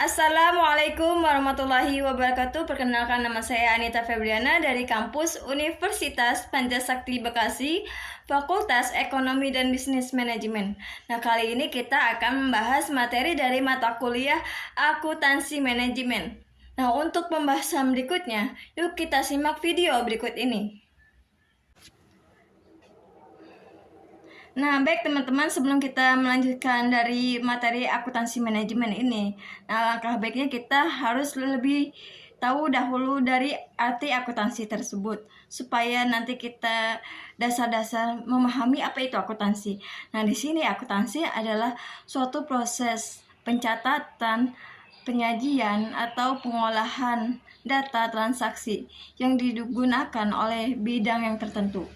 Assalamualaikum warahmatullahi wabarakatuh. Perkenalkan, nama saya Anita Febriana dari kampus Universitas Pancasakti Bekasi, Fakultas Ekonomi dan Bisnis Manajemen. Nah, kali ini kita akan membahas materi dari mata kuliah Akuntansi Manajemen. Nah, untuk pembahasan berikutnya, yuk kita simak video berikut ini. Nah, baik teman-teman, sebelum kita melanjutkan dari materi akuntansi manajemen ini, langkah baiknya kita harus lebih tahu dahulu dari arti akuntansi tersebut, supaya nanti kita dasar-dasar memahami apa itu akuntansi. Nah, di sini akuntansi adalah suatu proses pencatatan, penyajian, atau pengolahan data transaksi yang digunakan oleh bidang yang tertentu.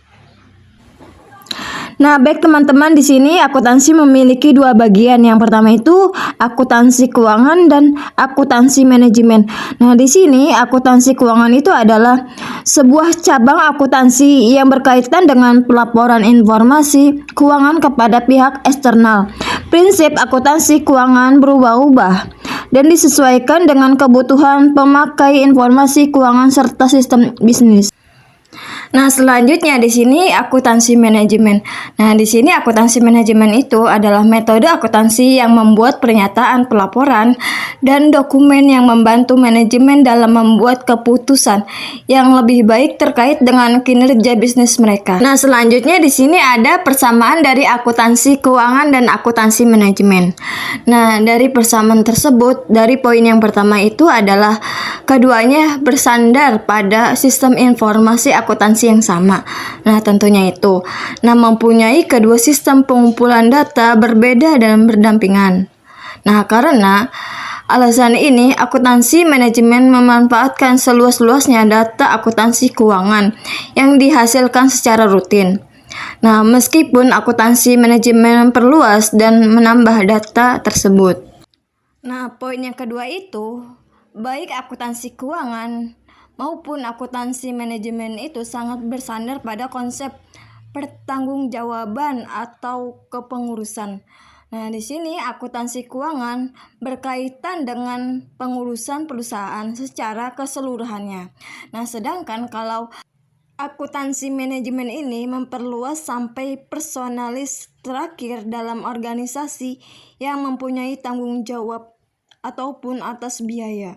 Nah, baik teman-teman, di sini akuntansi memiliki dua bagian. Yang pertama itu akuntansi keuangan dan akuntansi manajemen. Nah, di sini akuntansi keuangan itu adalah sebuah cabang akuntansi yang berkaitan dengan pelaporan informasi keuangan kepada pihak eksternal. Prinsip akuntansi keuangan berubah-ubah dan disesuaikan dengan kebutuhan pemakai informasi keuangan serta sistem bisnis. Nah, selanjutnya di sini akuntansi manajemen. Nah, di sini akuntansi manajemen itu adalah metode akuntansi yang membuat pernyataan pelaporan dan dokumen yang membantu manajemen dalam membuat keputusan yang lebih baik terkait dengan kinerja bisnis mereka. Nah, selanjutnya di sini ada persamaan dari akuntansi keuangan dan akuntansi manajemen. Nah, dari persamaan tersebut, dari poin yang pertama itu adalah keduanya bersandar pada sistem informasi akuntansi yang sama. Nah, tentunya itu. Nah, mempunyai kedua sistem pengumpulan data berbeda dan berdampingan. Nah, karena alasan ini, akuntansi manajemen memanfaatkan seluas-luasnya data akuntansi keuangan yang dihasilkan secara rutin. Nah, meskipun akuntansi manajemen memperluas dan menambah data tersebut. Nah, poin yang kedua itu, baik akuntansi keuangan maupun akuntansi manajemen itu sangat bersandar pada konsep pertanggungjawaban atau kepengurusan. Nah, di sini akuntansi keuangan berkaitan dengan pengurusan perusahaan secara keseluruhannya. Nah, sedangkan kalau akuntansi manajemen ini memperluas sampai personalis terakhir dalam organisasi yang mempunyai tanggung jawab ataupun atas biaya.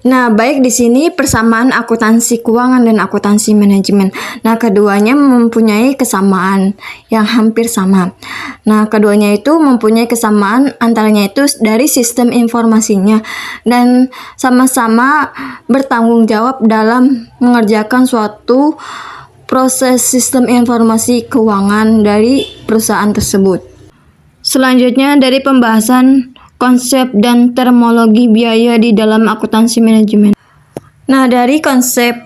Nah, baik di sini persamaan akuntansi keuangan dan akuntansi manajemen. Nah, keduanya mempunyai kesamaan yang hampir sama. Nah, keduanya itu mempunyai kesamaan antaranya itu dari sistem informasinya dan sama-sama bertanggung jawab dalam mengerjakan suatu proses sistem informasi keuangan dari perusahaan tersebut. Selanjutnya dari pembahasan konsep dan terminologi biaya di dalam akuntansi manajemen. Nah, dari konsep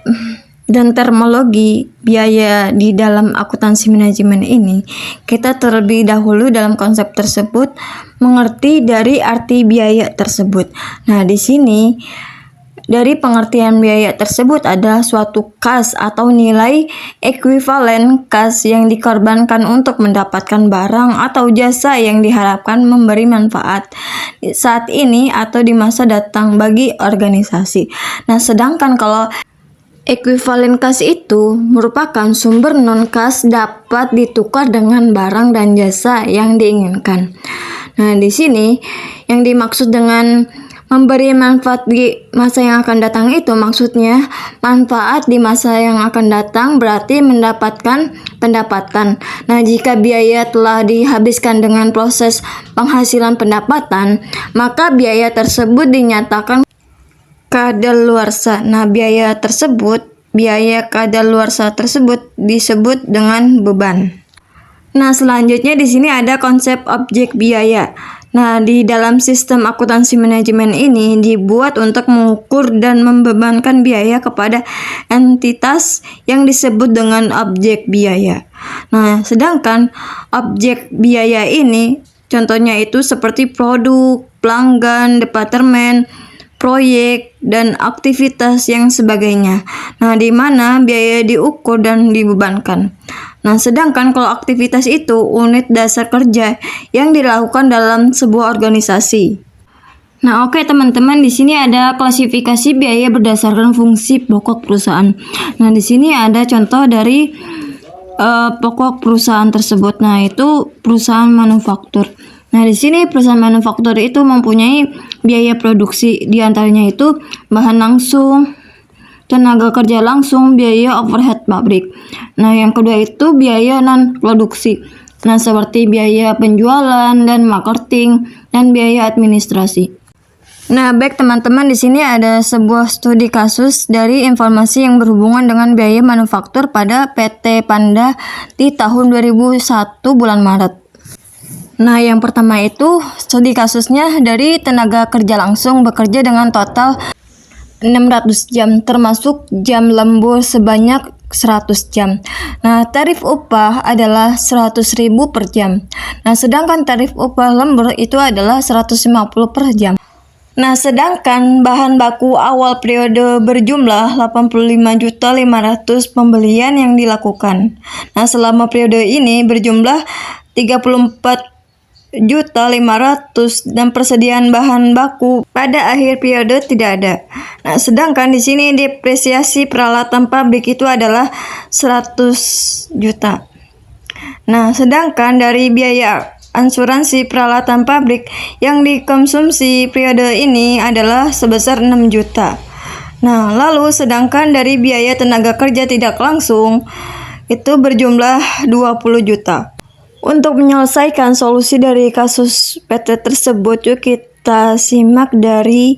dan terminologi biaya di dalam akuntansi manajemen ini, kita terlebih dahulu dalam konsep tersebut mengerti dari arti biaya tersebut. Nah, di sini dari pengertian biaya tersebut ada suatu kas atau nilai ekuivalen kas yang dikorbankan untuk mendapatkan barang atau jasa yang diharapkan memberi manfaat saat ini atau di masa datang bagi organisasi. Nah, sedangkan kalau ekuivalen kas itu merupakan sumber non-kas dapat ditukar dengan barang dan jasa yang diinginkan. Nah, di sini yang dimaksud dengan memberi manfaat di masa yang akan datang itu maksudnya manfaat di masa yang akan datang berarti mendapatkan pendapatan. Nah, jika biaya telah dihabiskan dengan proses penghasilan pendapatan, maka biaya tersebut dinyatakan kadaluarsa. Nah, biaya kadaluarsa tersebut disebut dengan beban. Nah, selanjutnya di sini ada konsep objek biaya. Nah, di dalam sistem akuntansi manajemen ini dibuat untuk mengukur dan membebankan biaya kepada entitas yang disebut dengan objek biaya. Nah, sedangkan objek biaya ini contohnya itu seperti produk, pelanggan, departemen, proyek, dan aktivitas yang sebagainya. Nah, di mana biaya diukur dan dibebankan. Nah, sedangkan kalau aktivitas itu unit dasar kerja yang dilakukan dalam sebuah organisasi. Nah, oke teman-teman, di sini ada klasifikasi biaya berdasarkan fungsi pokok perusahaan. Nah, di sini ada contoh dari pokok perusahaan tersebut. Nah, itu perusahaan manufaktur. Nah, di sini perusahaan manufaktur itu mempunyai biaya produksi, di antaranya itu bahan langsung, tenaga kerja langsung, biaya overhead pabrik. Nah, yang kedua itu biaya non-produksi. Nah, seperti biaya penjualan dan marketing dan biaya administrasi. Nah, baik teman-teman, di sini ada sebuah studi kasus dari informasi yang berhubungan dengan biaya manufaktur pada PT Panda di tahun 2001 bulan Maret. Nah, yang pertama itu studi kasusnya dari tenaga kerja langsung bekerja dengan total 600 jam termasuk jam lembur sebanyak 100 jam. Nah, tarif upah adalah 100.000 per jam. Nah, sedangkan tarif upah lembur itu adalah 150 per jam. Nah, sedangkan bahan baku awal periode berjumlah 85.500.000 pembelian yang dilakukan. Nah, selama periode ini berjumlah 34.500.000 dan persediaan bahan baku pada akhir periode tidak ada. Nah, sedangkan di sini depresiasi peralatan pabrik itu adalah 100 juta. Nah, sedangkan dari biaya asuransi peralatan pabrik yang dikonsumsi periode ini adalah sebesar 6 juta. Nah, lalu sedangkan dari biaya tenaga kerja tidak langsung itu berjumlah 20 juta. Untuk menyelesaikan solusi dari kasus PT tersebut, yuk kita simak dari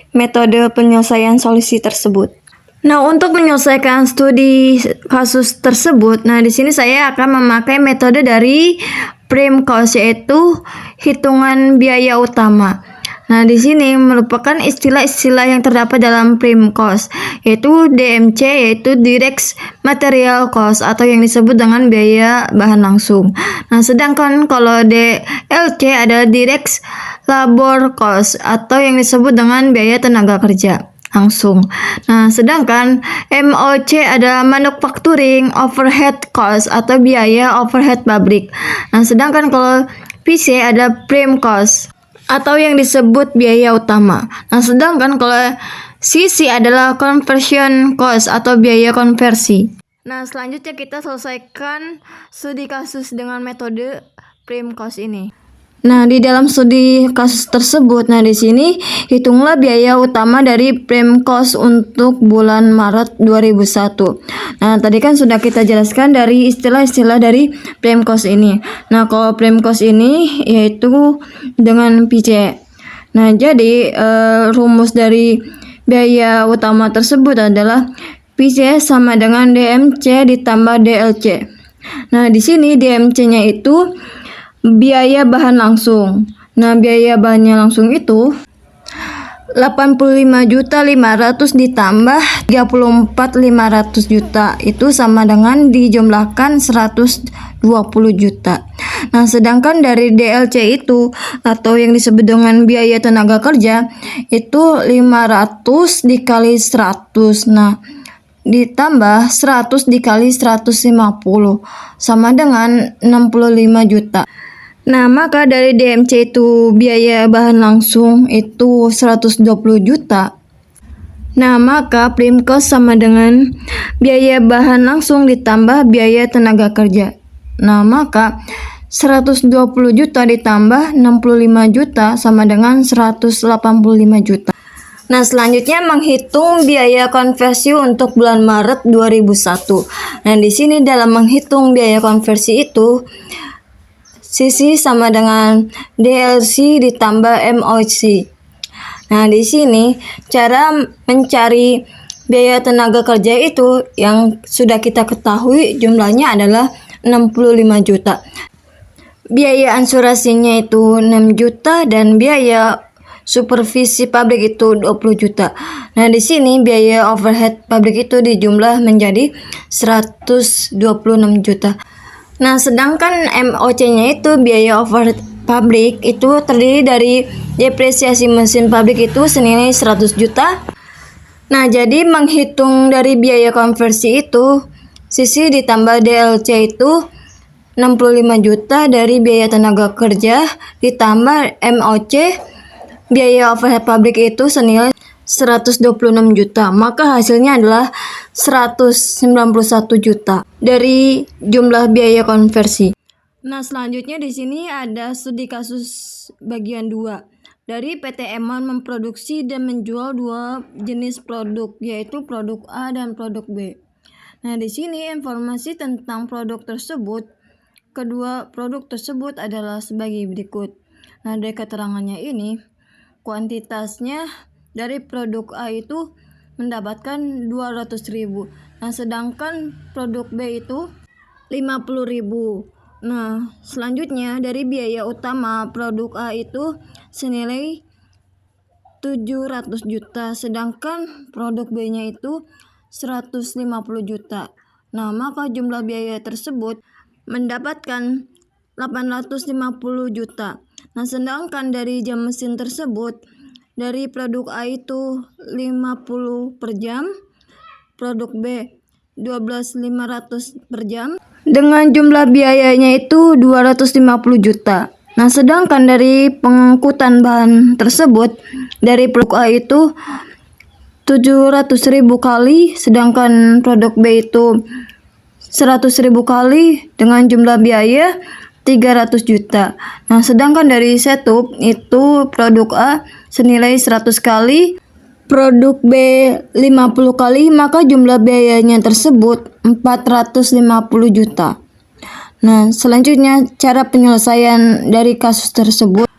metode penyelesaian solusi tersebut. Nah, untuk menyelesaikan studi kasus tersebut, nah di sini saya akan memakai metode dari prime cost, yaitu hitungan biaya utama. Nah, di sini merupakan istilah-istilah yang terdapat dalam prime cost, yaitu DMC, yaitu direct material cost atau yang disebut dengan biaya bahan langsung. Nah, sedangkan kalau DLC adalah direct labor cost atau yang disebut dengan biaya tenaga kerja langsung. Nah, sedangkan MOC adalah manufacturing overhead cost atau biaya overhead pabrik. Nah, sedangkan kalau PC ada prime cost atau yang disebut biaya utama. Nah, sedangkan kalau CC adalah conversion cost atau biaya konversi. Nah, selanjutnya kita selesaikan studi kasus dengan metode prime cost ini. Nah, di dalam studi kasus tersebut, nah di sini hitunglah biaya utama dari prime cost untuk bulan Maret 2001. Nah, tadi kan sudah kita jelaskan dari istilah-istilah dari prime cost ini. Nah, kalau prime cost ini yaitu dengan PC. Nah, jadi rumus dari biaya utama tersebut adalah PC sama dengan DMC ditambah DLC. Nah, di sini DMC-nya itu biaya bahan langsung. Nah, biaya bahannya langsung itu 85.500.000 ditambah 34.500 juta itu sama dengan dijumlahkan 120 juta. Nah, sedangkan dari DLC itu atau yang disebut dengan biaya tenaga kerja itu 500 dikali 100. Nah, ditambah 100 dikali 150 sama dengan 65 juta. Nah, maka dari DMC itu biaya bahan langsung itu 120 juta. Nah, maka prime cost sama dengan biaya bahan langsung ditambah biaya tenaga kerja. Nah, maka 120 juta ditambah 65 juta sama dengan 185 juta. Nah, selanjutnya menghitung biaya konversi untuk bulan Maret 2001. Nah, di sini dalam menghitung biaya konversi itu CC sama dengan DLC ditambah MOC. Nah, di sini cara mencari biaya tenaga kerja itu yang sudah kita ketahui jumlahnya adalah 65 juta. biaya asuransinya itu 6 juta dan biaya supervisi pabrik itu 20 juta. Nah, di sini biaya overhead pabrik itu dijumlah menjadi 126 juta. Nah, sedangkan MOC-nya itu biaya overhead pabrik itu terdiri dari depresiasi mesin pabrik itu senilai 100 juta. Nah, jadi menghitung dari biaya konversi itu, sisi ditambah DLC itu 65 juta dari biaya tenaga kerja ditambah MOC biaya overhead pabrik itu senilai 126 juta. Maka hasilnya adalah 191 juta dari jumlah biaya konversi. Nah, selanjutnya di sini ada studi kasus bagian 2. Dari PT Emon memproduksi dan menjual 2 jenis produk, yaitu produk A dan produk B. Nah, di sini informasi tentang produk tersebut. Kedua produk tersebut adalah sebagai berikut. Nah, dari keterangannya ini, kuantitasnya dari produk A itu mendapatkan 200.000. Nah, sedangkan produk B itu 50.000. Nah, selanjutnya dari biaya utama produk A itu senilai 700 juta, sedangkan produk B-nya itu 150 juta. Nah, maka jumlah biaya tersebut mendapatkan 850 juta. Nah, sedangkan dari jam mesin tersebut, dari produk A itu 50 per jam, produk B 12.500 per jam, dengan jumlah biayanya itu 250 juta. Nah, sedangkan dari pengangkutan bahan tersebut, dari produk A itu 700.000 kali, sedangkan produk B itu 100.000 kali dengan jumlah biaya 300 juta. Nah, sedangkan dari setup itu produk A senilai 100 kali, produk B 50 kali, maka jumlah biayanya tersebut 450 juta. Nah, selanjutnya cara penyelesaian dari kasus tersebut.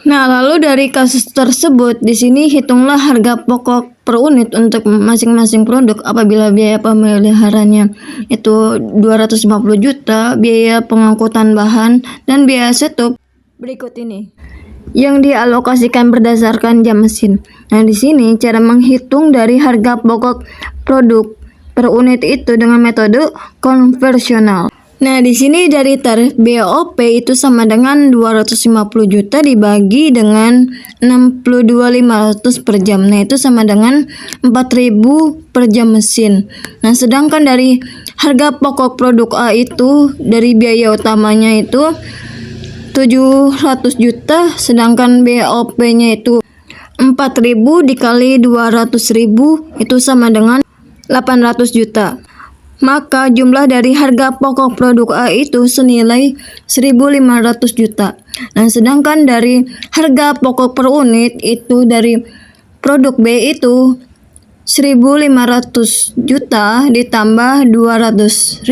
Nah, lalu dari kasus tersebut, di sini hitunglah harga pokok per unit untuk masing-masing produk apabila biaya pemeliharannya itu 250 juta, biaya pengangkutan bahan, dan biaya setup berikut ini yang dialokasikan berdasarkan jam mesin. Nah, di sini cara menghitung dari harga pokok produk per unit itu dengan metode konversional. Nah, di sini dari tarif BOP itu sama dengan 250 juta dibagi dengan 62.500 per jam. Nah, itu sama dengan 4.000 per jam mesin. Nah, sedangkan dari harga pokok produk A itu dari biaya utamanya itu 700 juta, sedangkan BOP-nya itu 4.000 dikali 200.000 itu sama dengan 800 juta. Maka jumlah dari harga pokok produk A itu senilai 1.500 juta. Nah, sedangkan dari harga pokok per unit itu dari produk B itu 1.500 juta ditambah 200.000,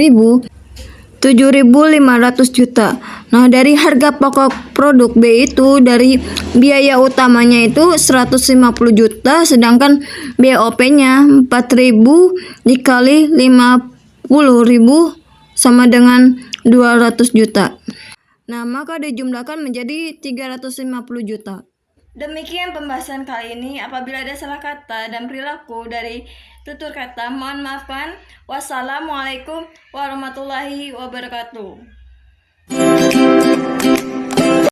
7.500 juta. Nah, dari harga pokok produk B itu dari biaya utamanya itu 150 juta, sedangkan BOP-nya 4.000 dikali 50.000 sama dengan 200 juta. Nah, maka dijumlahkan menjadi 350 juta. Demikian pembahasan kali ini. Apabila ada salah kata dan perilaku dari tutur kata, mohon maafkan. Wassalamualaikum warahmatullahi wabarakatuh.